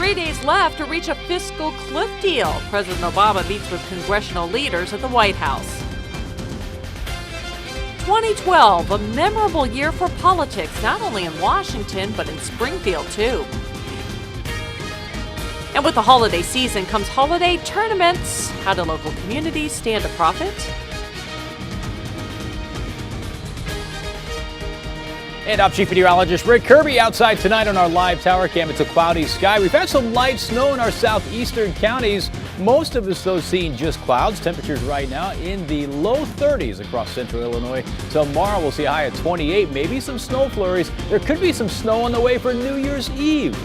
3 days left to reach a fiscal cliff deal. President Obama meets with congressional leaders at the White House. 2012, a memorable year for politics, not only in Washington, but in Springfield, too. And with the holiday season comes holiday tournaments. How do local communities stand to profit? And I'm Chief Meteorologist Rick Kirby outside tonight on our live tower cam. It's a cloudy sky. We've had some light snow in our southeastern counties. Most of us, though, seeing just clouds. Temperatures right now in the low 30s across central Illinois. Tomorrow we'll see a high at 28, maybe some snow flurries. There could be some snow on the way for New Year's Eve.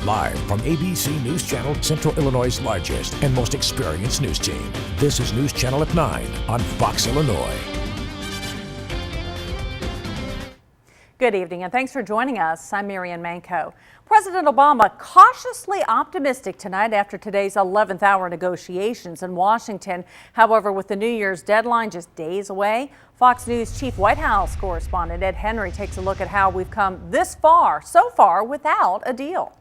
Live from ABC News Channel, Central Illinois' largest and most experienced news team. This is News Channel at 9 on Fox, Illinois. Good evening, and thanks for joining us. I'm Marian Manco. President Obama cautiously optimistic tonight after today's 11th hour negotiations in Washington. However, with the New Year's deadline just days away, Fox News Chief White House correspondent Ed Henry takes a look at how we've come this far, so far, without a deal.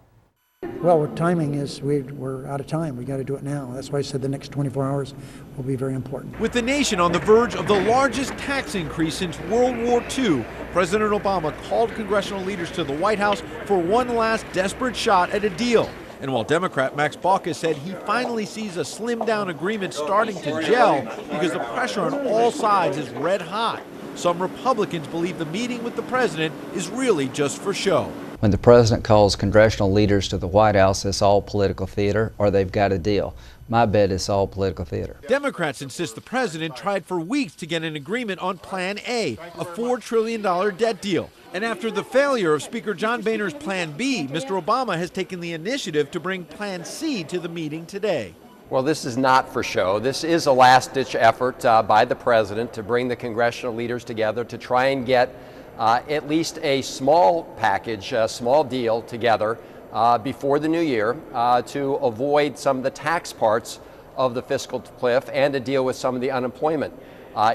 Well, what timing is, we're out of time. We got to do it now. That's why I said the next 24 hours will be very important. With the nation on the verge of the largest tax increase since World War II, President Obama called congressional leaders to the White House for one last desperate shot at a deal. And while Democrat Max Baucus said he finally sees a slimmed-down agreement starting to gel because the pressure on all sides is red hot, some Republicans believe the meeting with the president is really just for show. When the president calls congressional leaders to the White House, it's all political theater, or they've got a deal. My bet it's all political theater. Democrats insist the president tried for weeks to get an agreement on Plan A, a $4 trillion debt deal. And after the failure of Speaker John Boehner's Plan B, Mr. Obama has taken the initiative to bring Plan C to the meeting today. Well, this is not for show. This is a last-ditch effort by the president to bring the congressional leaders together to try and get at least a small package, a small deal together before the new year to avoid some of the tax parts of the fiscal cliff and to deal with some of the unemployment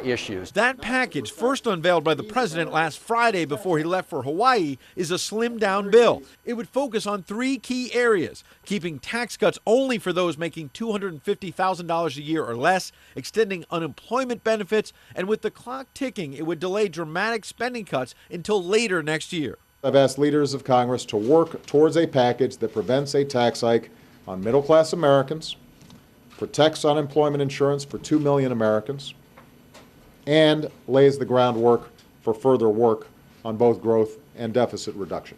issues. That package, first unveiled by the president last Friday before he left for Hawaii, is a slimmed-down bill. It would focus on three key areas: keeping tax cuts only for those making $250,000 a year or less, extending unemployment benefits, and with the clock ticking, it would delay dramatic spending cuts until later next year. I've asked leaders of Congress to work towards a package that prevents a tax hike on middle-class Americans, protects unemployment insurance for 2 million Americans, and lays the groundwork for further work on both growth and deficit reduction.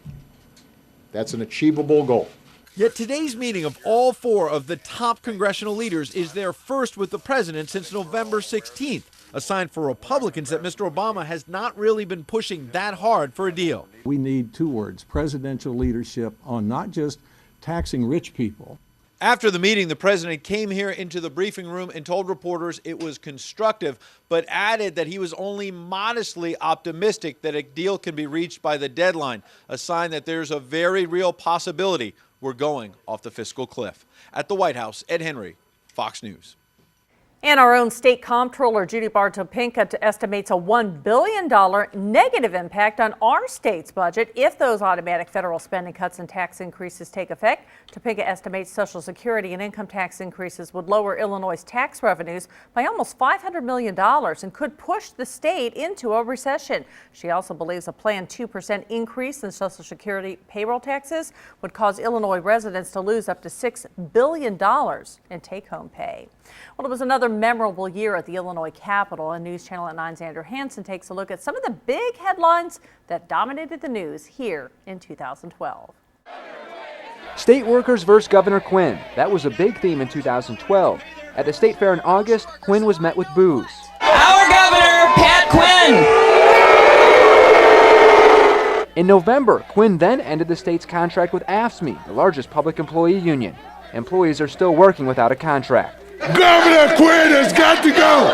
That's an achievable goal. Yet today's meeting of all four of the top congressional leaders is their first with the president since November 16th, a sign for Republicans that Mr. Obama has not really been pushing that hard for a deal. We need two words: presidential leadership on not just taxing rich people. After the meeting, the president came here into the briefing room and told reporters it was constructive, but added that he was only modestly optimistic that a deal can be reached by the deadline, a sign that there's a very real possibility we're going off the fiscal cliff. At the White House, Ed Henry, Fox News. And our own state comptroller Judy Bartopinka estimates a $1 billion negative impact on our state's budget if those automatic federal spending cuts and tax increases take effect. Topinka estimates Social Security and income tax increases would lower Illinois' tax revenues by almost $500 million and could push the state into a recession. She also believes a planned 2% increase in Social Security payroll taxes would cause Illinois residents to lose up to $6 billion in take-home pay. Well, it was another memorable year at the Illinois Capitol, and News Channel at 9's Andrew Hansen takes a look at some of the big headlines that dominated the news here in 2012. State workers versus Governor Quinn. That was a big theme in 2012. At the State Fair in August, Quinn was met with boos. Our governor, Pat Quinn! In November, Quinn then ended the state's contract with AFSCME, the largest public employee union. Employees are still working without a contract. Governor Quinn has got to go!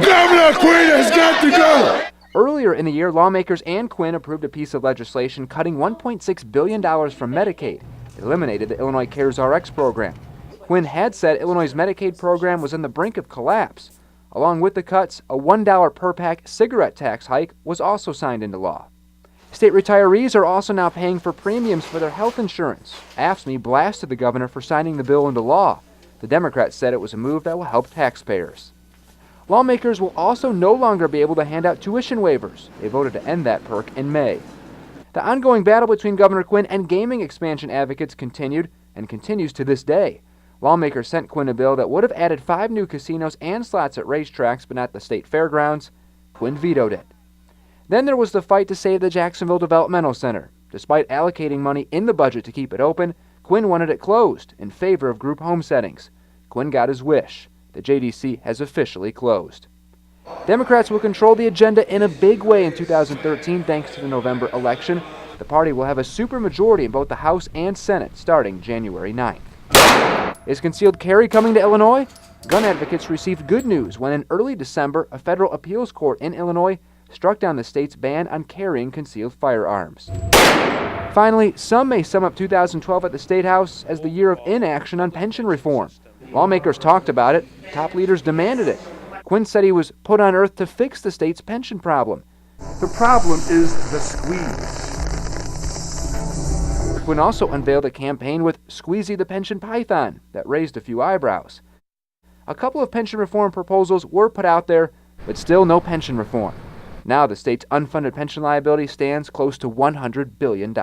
Governor Quinn has got to go! Earlier in the year, lawmakers and Quinn approved a piece of legislation cutting $1.6 billion from Medicaid. It eliminated the Illinois Cares RX program. Quinn had said Illinois' Medicaid program was on the brink of collapse. Along with the cuts, a $1 per pack cigarette tax hike was also signed into law. State retirees are also now paying for premiums for their health insurance. AFSCME blasted the governor for signing the bill into law. The Democrats said it was a move that will help taxpayers. Lawmakers will also no longer be able to hand out tuition waivers. They voted to end that perk in May. The ongoing battle between Governor Quinn and gaming expansion advocates continued and continues to this day. Lawmakers sent Quinn a bill that would have added 5 new casinos and slots at racetracks, but not the state fairgrounds. Quinn vetoed it. Then there was the fight to save the Jacksonville Developmental Center. Despite allocating money in the budget to keep it open, Quinn wanted it closed in favor of group home settings. Quinn got his wish. The JDC has officially closed. Democrats will control the agenda in a big way in 2013 thanks to the November election. The party will have a supermajority in both the House and Senate starting January 9th. Is concealed carry coming to Illinois? Gun advocates received good news when in early December, a federal appeals court in Illinois struck down the state's ban on carrying concealed firearms. Finally, some may sum up 2012 at the State House as the year of inaction on pension reform. Lawmakers talked about it. Top leaders demanded it. Quinn said he was put on earth to fix the state's pension problem. The problem is the squeeze. Quinn also unveiled a campaign with Squeezy the Pension Python that raised a few eyebrows. A couple of pension reform proposals were put out there, but still no pension reform. Now the state's unfunded pension liability stands close to $100 billion.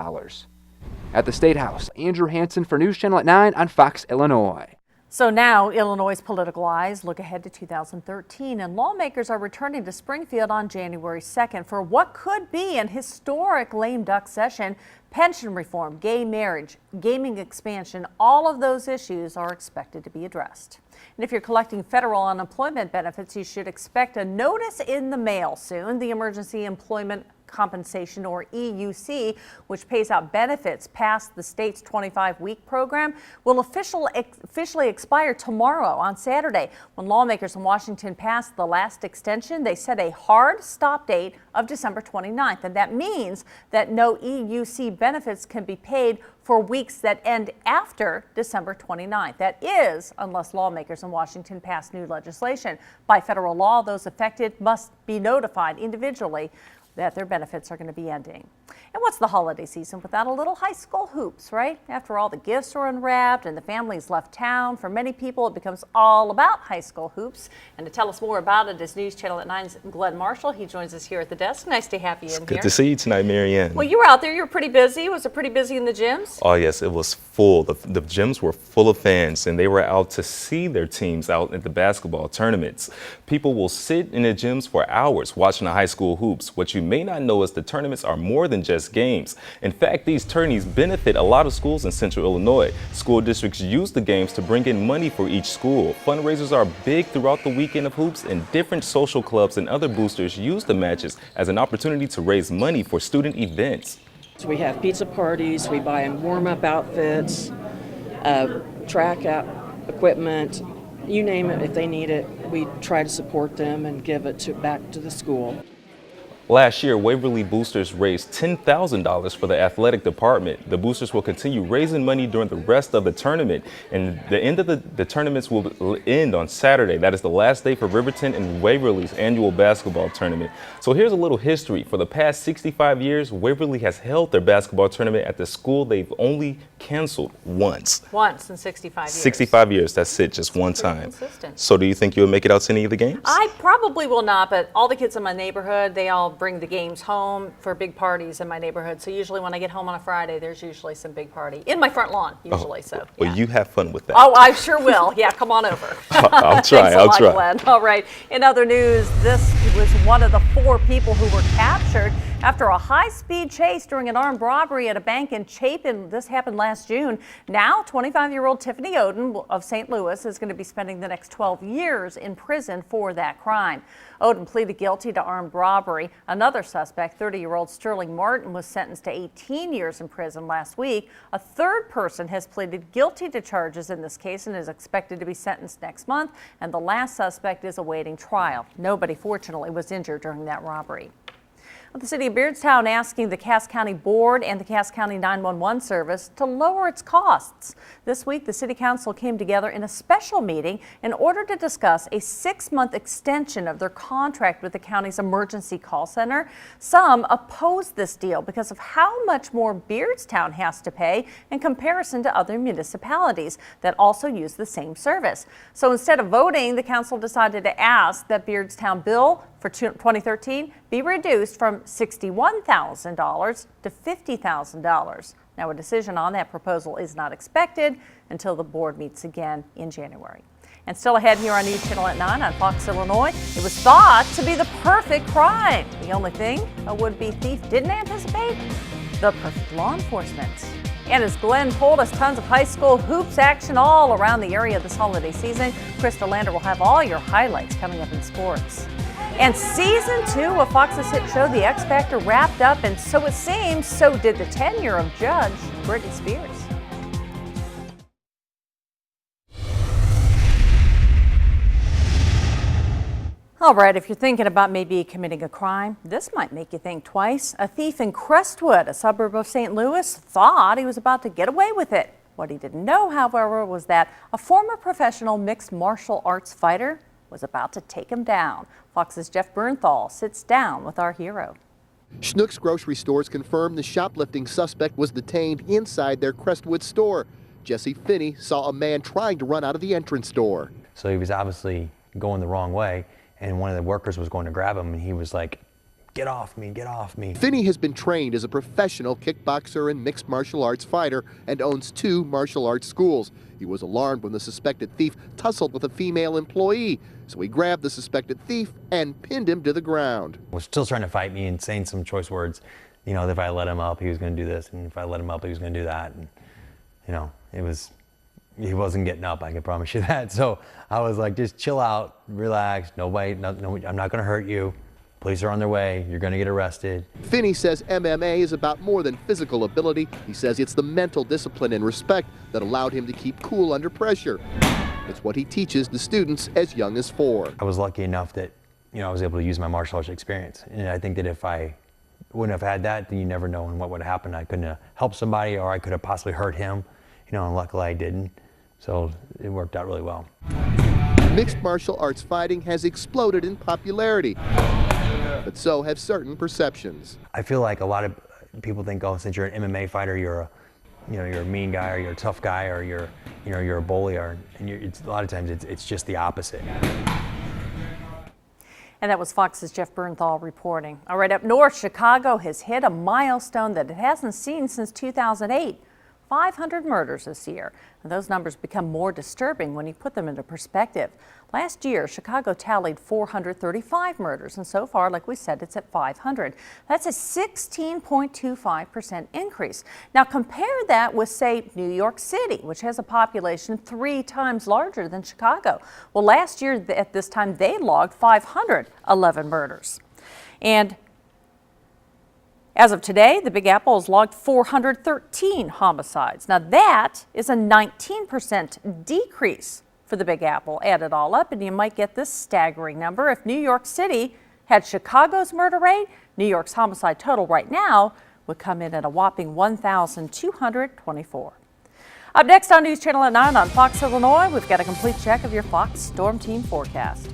At the State House, Andrew Hansen for News Channel at 9 on Fox, Illinois. So now Illinois' political eyes look ahead to 2013, and lawmakers are returning to Springfield on January 2nd for what could be an historic lame duck session. Pension reform, gay marriage, gaming expansion, all of those issues are expected to be addressed. And if you're collecting federal unemployment benefits, you should expect a notice in the mail soon. The Emergency Employment Compensation, or EUC, which pays out benefits past the state's 25-week program, will officially expire tomorrow on Saturday. When lawmakers in Washington passed the last extension, they set a hard stop date of December 29th, and that means that no EUC benefits can be paid for weeks that end after December 29th. That is, unless lawmakers in Washington pass new legislation. By federal law, those affected must be notified individually that their benefits are going to be ending. And what's the holiday season without a little high school hoops, right? After all the gifts are unwrapped and the families left town, for many people it becomes all about high school hoops. And to tell us more about it is News Channel at 9's Glenn Marshall. He joins us here at the desk. Nice to have you in here. Good to see you tonight, Marianne. Well, you were out there. You were pretty busy. Was it pretty busy in the gyms? Oh, yes, it was full. The gyms were full of fans, and they were out to see their teams out at the basketball tournaments. People will sit in the gyms for hours watching the high school hoops. What you may not know is the tournaments are more than just games. In fact, these tourneys benefit a lot of schools in Central Illinois. School districts use the games to bring in money for each school. Fundraisers are big throughout the weekend of hoops, and different social clubs and other boosters use the matches as an opportunity to raise money for student events. So we have pizza parties, we buy them warm-up outfits, track out equipment, you name it. If they need it, we try to support them and give it back to the school. Last year, Waverly boosters raised $10,000 for the athletic department. The boosters will continue raising money during the rest of the tournament, and the end of the tournaments will end on Saturday. That is the last day for Riverton and Waverly's annual basketball tournament. So here's a little history. For the past 65 years, Waverly has held their basketball tournament at the school they've only canceled once. Once in 65 years. 65 years, that's it, just one time. Consistent. So do you think you'll make it out to any of the games? I probably will not, but all the kids in my neighborhood, they all bring the games home for big parties in my neighborhood. So usually when I get home on a Friday, there's usually some big party in my front lawn, usually. So yeah. Well, you have fun with that. Oh, I sure will. Yeah, come on over. I'll try. Thanks a lot, Glenn. All right. In other news, this was one of the 4 people who were captured after a high-speed chase during an armed robbery at a bank in Chapin. This happened last June. Now, 25-year-old Tiffany Oden of St. Louis is going to be spending the next 12 years in prison for that crime. Oden pleaded guilty to armed robbery. Another suspect, 30-year-old Sterling Martin, was sentenced to 18 years in prison last week. A third person has pleaded guilty to charges in this case and is expected to be sentenced next month. And the last suspect is awaiting trial. Nobody, fortunately, was injured during that robbery. Well, the city of Beardstown asking the Cass County Board and the Cass County 911 service to lower its costs. This week, the city council came together in a special meeting in order to discuss a 6-month extension of their contract with the county's emergency call center. Some opposed this deal because of how much more Beardstown has to pay in comparison to other municipalities that also use the same service. So instead of voting, the council decided to ask that Beardstown bill for 2013 be reduced from $61,000 to $50,000. Now, a decision on that proposal is not expected until the board meets again in January. And still ahead here on News Channel at 9 on Fox, Illinois, it was thought to be the perfect crime. The only thing a would-be thief didn't anticipate, the perfect law enforcement. And as Glenn told us, tons of high school hoops action all around the area this holiday season. Krista Lander will have all your highlights coming up in sports. And season 2 of Fox's hit show, The X Factor, wrapped up, and so it seems, so did the tenure of Judge Britney Spears. All right, if you're thinking about maybe committing a crime, this might make you think twice. A thief in Crestwood, a suburb of St. Louis, thought he was about to get away with it. What he didn't know, however, was that a former professional mixed martial arts fighter was about to take him down. Fox's Jeff Bernthal sits down with our hero. Schnucks grocery stores confirmed the shoplifting suspect was detained inside their Crestwood store. Jesse Finney saw a man trying to run out of the entrance door. So he was obviously going the wrong way, and one of the workers was going to grab him, and he was like, "Get off me, get off me." Finney has been trained as a professional kickboxer and mixed martial arts fighter and owns 2 martial arts schools. He was alarmed when the suspected thief tussled with a female employee, so he grabbed the suspected thief and pinned him to the ground. Was still trying to fight me and saying some choice words. You know, if I let him up, he was going to do this, and if I let him up, he was going to do that. And, you know, he wasn't getting up, I can promise you that. So I was like, just chill out, relax, no, I'm not going to hurt you. Police are on their way. You're going to get arrested. Finney says MMA is about more than physical ability. He says it's the mental discipline and respect that allowed him to keep cool under pressure. It's what he teaches the students as young as 4. I was lucky enough that, you know, I was able to use my martial arts experience. And I think that if I wouldn't have had that, then you never know what would have happened. I couldn't have helped somebody, or I could have possibly hurt him, you know, and luckily I didn't. So it worked out really well. Mixed martial arts fighting has exploded in popularity, but so have certain perceptions. I feel like a lot of people think, oh, since you're an MMA fighter, you're a mean guy, or you're a tough guy, or you're a bully, a lot of times it's just the opposite. And that was Fox's Jeff Bernthal reporting. All right, up north, Chicago has hit a milestone that it hasn't seen since 2008. 500 murders this year. And those numbers become more disturbing when you put them into perspective. Last year, Chicago tallied 435 murders, and so far, like we said, it's at 500. That's a 16.25% increase. Now compare that with, say, New York City, which has a population 3 times larger than Chicago. Well, last year at this time, they logged 511 murders. And as of today, the Big Apple has logged 413 homicides. Now that is a 19% decrease for the Big Apple. Add it all up and you might get this staggering number. If New York City had Chicago's murder rate, New York's homicide total right now would come in at a whopping 1,224. Up next on News Channel at 9 on Fox, Illinois, we've got a complete check of your Fox Storm Team forecast.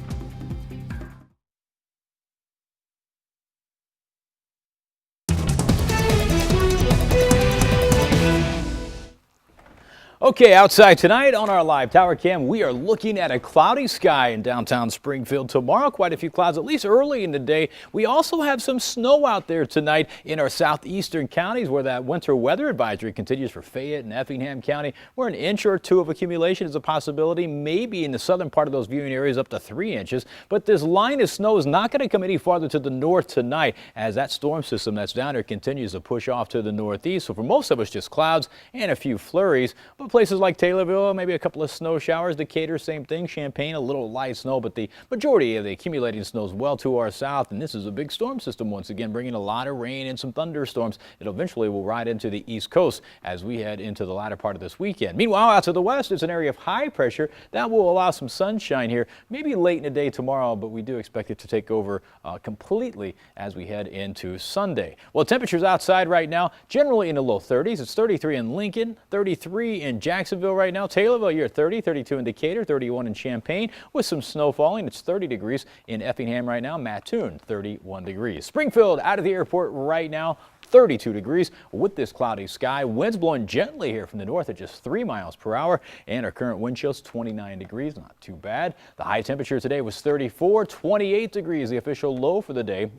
Okay, outside tonight on our live tower cam, we are looking at a cloudy sky in downtown Springfield. Tomorrow, quite a few clouds, at least early in the day. We also have some snow out there tonight in our southeastern counties where that winter weather advisory continues for Fayette and Effingham County, where an inch or 2 of accumulation is a possibility, maybe in the southern part of those viewing areas up to 3 inches. But this line of snow is not going to come any farther to the north tonight as that storm system that's down there continues to push off to the northeast. So for most of us, just clouds and a few flurries. But places like Taylorville, maybe a couple of snow showers. Decatur, same thing. Champaign, a little light snow, but the majority of the accumulating snow is well to our south. And this is a big storm system once again, bringing a lot of rain and some thunderstorms. It eventually will ride into the east coast as we head into the latter part of this weekend. Meanwhile, out to the west, it's an area of high pressure that will allow some sunshine here, maybe late in the day tomorrow, but we do expect it to take over completely as we head into Sunday. Well, temperatures outside right now, generally in the low 30s. It's 33 in Lincoln, 33 in Jacksonville right now. Taylorville, you're 30, 32 in Decatur, 31 in Champaign with some snow falling. It's 30 degrees in Effingham right now. Mattoon, 31 degrees. Springfield out of the airport right now. 32 degrees with this cloudy sky. Winds blowing gently here from the north at just 3 miles per hour, and our current wind chill's 29 degrees. Not too bad. The high temperature today was 34, 28 degrees the official low for the day.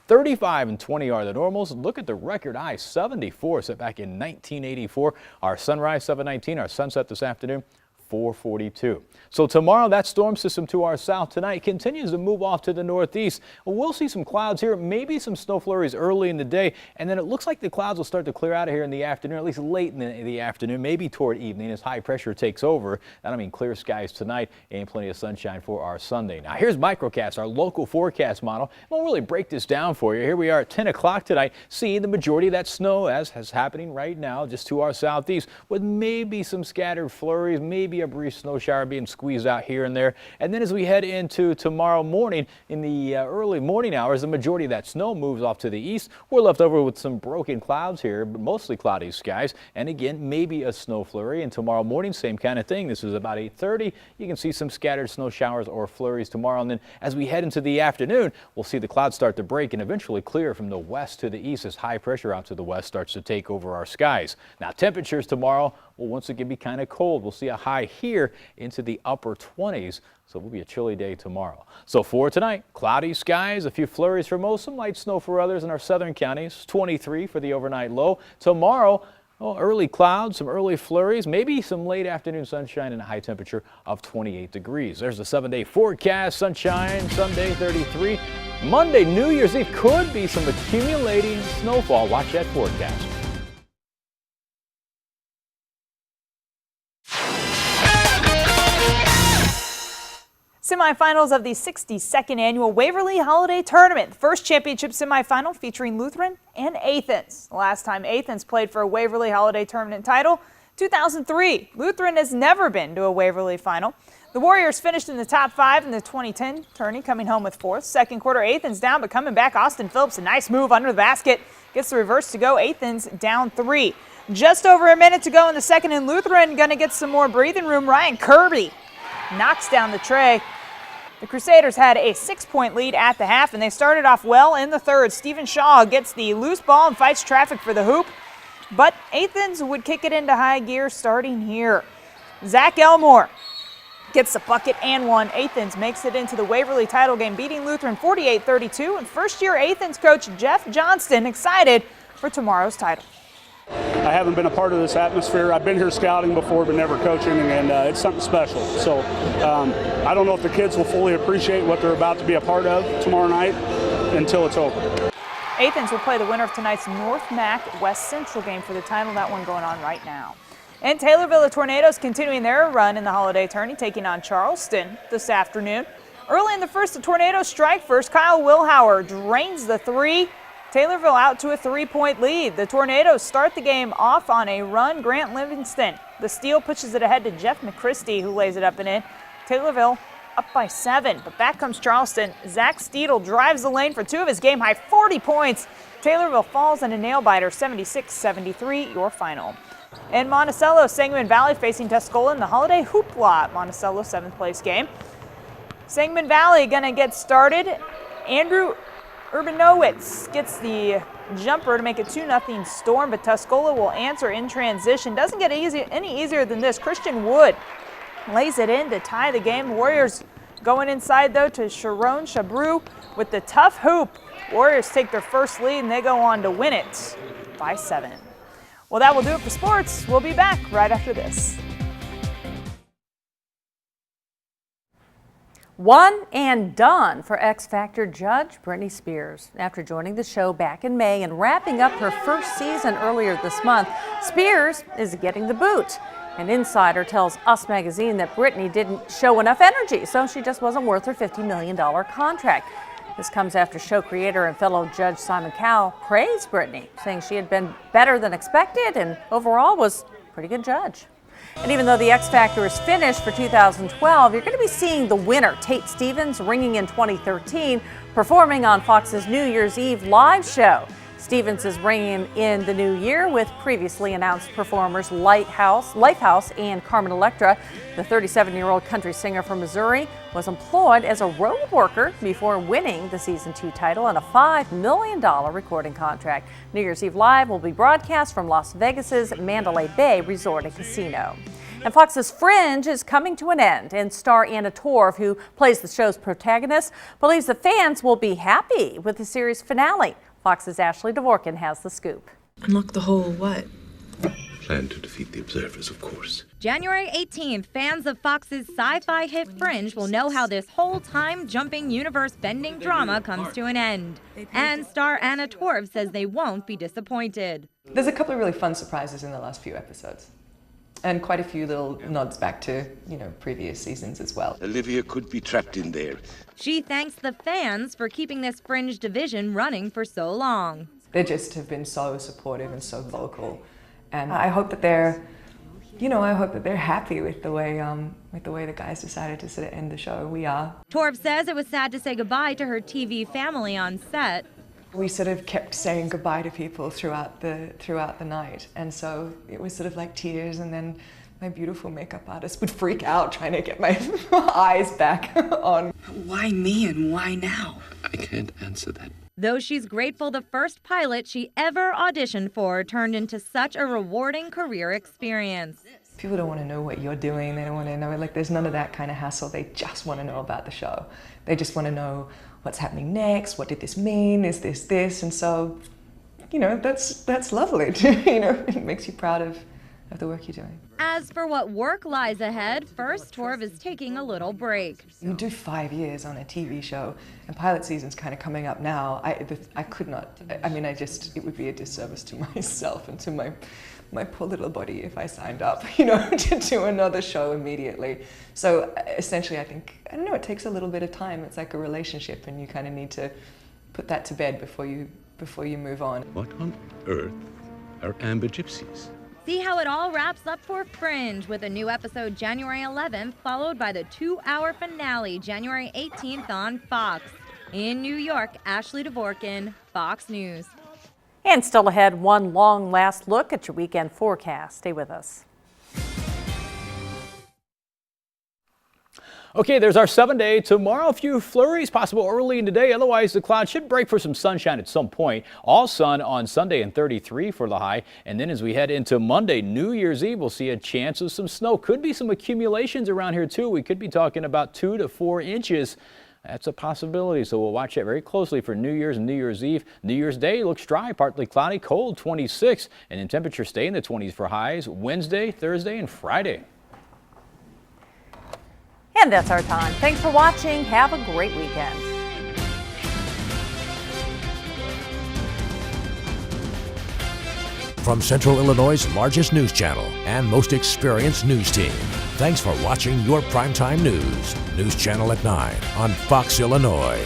35 and 20 are the normals. Look at the record high, 74 set back in 1984. Our sunrise 7:19, our sunset this afternoon 4:42. So tomorrow, that storm system to our south tonight continues to move off to the northeast. We'll see some clouds here, maybe some snow flurries early in the day, and then it looks like the clouds will start to clear out of here in the afternoon, at least late in the afternoon, maybe toward evening as high pressure takes over. That'll mean clear skies tonight and plenty of sunshine for our Sunday. Now here's Microcast, our local forecast model. We'll really break this down for you. Here we are at 10 o'clock tonight, seeing the majority of that snow as is happening right now just to our southeast, with maybe some scattered flurries, maybe a brief snow shower being squeezed out here and there. And then as we head into tomorrow morning, in the early morning hours, the majority of that snow moves off to the east. We're left over with some broken clouds here, but mostly cloudy skies. And again, maybe a snow flurry. And tomorrow morning, same kind of thing. This is about 8:30. You can see some scattered snow showers or flurries tomorrow. And then as we head into the afternoon, we'll see the clouds start to break and eventually clear from the west to the east as high pressure out to the west starts to take over our skies. Now temperatures tomorrow will once again be kind of cold. We'll see a high here into the upper 20s, so it will be a chilly day tomorrow. So for tonight, cloudy skies, a few flurries for most, some light snow for others in our southern counties, 23 for the overnight low. Tomorrow, early clouds, some early flurries, maybe some late afternoon sunshine and a high temperature of 28 degrees. There's the 7-day forecast, sunshine, Sunday 33. Monday, New Year's Eve, could be some accumulating snowfall. Watch that forecast. Semifinals of the 62nd annual Waverly Holiday Tournament. The first championship semifinal featuring Lutheran and Athens. The last time Athens played for a Waverly Holiday Tournament title, 2003. Lutheran has never been to a Waverly final. The Warriors finished in the top 5 in the 2010 tourney, coming home with 4th. Second quarter, Athens down, but coming back, Austin Phillips, a nice move under the basket. Gets the reverse to go. Athens down 3. Just over a minute to go in the second, and Lutheran going to get some more breathing room. Ryan Kirby knocks down the tray. The Crusaders had a 6-point lead at the half, and they started off well in the third. Stephen Shaw gets the loose ball and fights traffic for the hoop, but Athens would kick it into high gear starting here. Zach Elmore gets the bucket and one. Athens makes it into the Waverly title game, beating Lutheran 48-32, and first-year Athens coach Jeff Johnston excited for tomorrow's title. I haven't been a part of this atmosphere. I've been here scouting before, but never coaching, and it's something special. So I don't know if the kids will fully appreciate what they're about to be a part of tomorrow night until it's over. Athens will play the winner of tonight's North Mac West Central game for the title. That one going on right now. And Taylorville, the Tornadoes continuing their run in the holiday tourney, taking on Charleston this afternoon. Early in the first, the Tornadoes strike first. Kyle Wilhauer drains the 3. Taylorville out to a 3-point lead. The Tornadoes start the game off on a run. Grant Livingston, the steal, pushes it ahead to Jeff McChristy, who lays it up and in. Taylorville up by 7, but back comes Charleston. Zach Steedle drives the lane for 2 of his game-high 40 points. Taylorville falls in a nail-biter, 76-73, your final. And Monticello, Sangamon Valley facing Tuscola in the holiday hoopla at Monticello 7th-place game. Sangamon Valley going to get started. Andrew Urbanowitz gets the jumper to make it 2-0 Storm, but Tuscola will answer in transition. Doesn't get any easier than this. Christian Wood lays it in to tie the game. Warriors going inside, though, to Sharon Chabrou with the tough hoop. Warriors take their first lead, and they go on to win it by 7. Well, that will do it for sports. We'll be back right after this. One and done for X Factor judge Britney Spears. After joining the show back in May and wrapping up her first season earlier this month, Spears is getting the boot. An insider tells Us Magazine that Britney didn't show enough energy, so she just wasn't worth her $50 million contract. This comes after show creator and fellow judge Simon Cowell praised Britney, saying she had been better than expected and overall was a pretty good judge. And even though the X Factor is finished for 2012, you're going to be seeing the winner, Tate Stevens, ringing in 2013, performing on Fox's New Year's Eve live show. Stevens is ringing in the new year with previously announced performers Lifehouse and Carmen Electra. The 37-year-old country singer from Missouri was employed as a road worker before winning the season 2 title and a $5 million recording contract. New Year's Eve Live will be broadcast from Las Vegas's Mandalay Bay Resort and Casino. And Fox's Fringe is coming to an end, and star Anna Torv, who plays the show's protagonist, believes the fans will be happy with the series finale. Fox's Ashley Dvorkin has the scoop. Unlock the whole what? Plan to defeat the observers, of course. January 18th, fans of Fox's sci-fi hit Fringe will know how this whole time-jumping, universe-bending drama comes to an end. And star Anna Torv says they won't be disappointed. There's a couple of really fun surprises in the last few episodes. And quite a few little nods back to, previous seasons as well. Olivia could be trapped in there. She thanks the fans for keeping this Fringe division running for so long. They just have been so supportive and so vocal. And I hope that they're, happy with the way the guys decided to sort of end the show. We are. Torv says it was sad to say goodbye to her TV family on set. We sort of kept saying goodbye to people throughout the night, and so it was sort of like tears, and then my beautiful makeup artist would freak out trying to get my eyes back on. Why me and why now? I can't answer that. Though she's grateful the first pilot she ever auditioned for turned into such a rewarding career experience. People don't want to know what you're doing. They don't want to know, there's none of that kind of hassle. They just want to know about the show. They just want to know what's happening next, what did this mean, is this, and so, that's lovely. It makes you proud of the work you're doing. As for what work lies ahead, first Torv is taking a little break. You do 5 years on a TV show, and pilot season's kind of coming up now. I could not, it would be a disservice to myself and to my poor little body if I signed up, to do another show immediately. So essentially, it takes a little bit of time. It's like a relationship, and you kind of need to put that to bed before you move on. What on earth are amber gypsies? See how it all wraps up for Fringe with a new episode January 11th, followed by the 2-hour finale January 18th on Fox. In New York, Ashley Dvorkin, Fox News. And still ahead, one long last look at your weekend forecast. Stay with us. Okay, there's our 7-day. Tomorrow, a few flurries possible early in the day. Otherwise, the clouds should break for some sunshine at some point. All sun on Sunday and 33 for the high. And then as we head into Monday, New Year's Eve, we'll see a chance of some snow. Could be some accumulations around here, too. We could be talking about 2 to 4 inches. That's a possibility, so we'll watch that very closely for New Year's and New Year's Eve. New Year's Day looks dry, partly cloudy, cold, 26, and then temperatures stay in the 20s for highs Wednesday, Thursday, and Friday. And that's our time. Thanks for watching. Have a great weekend. From Central Illinois' largest news channel and most experienced news team, thanks for watching your primetime news. News Channel at 9 on Fox, Illinois.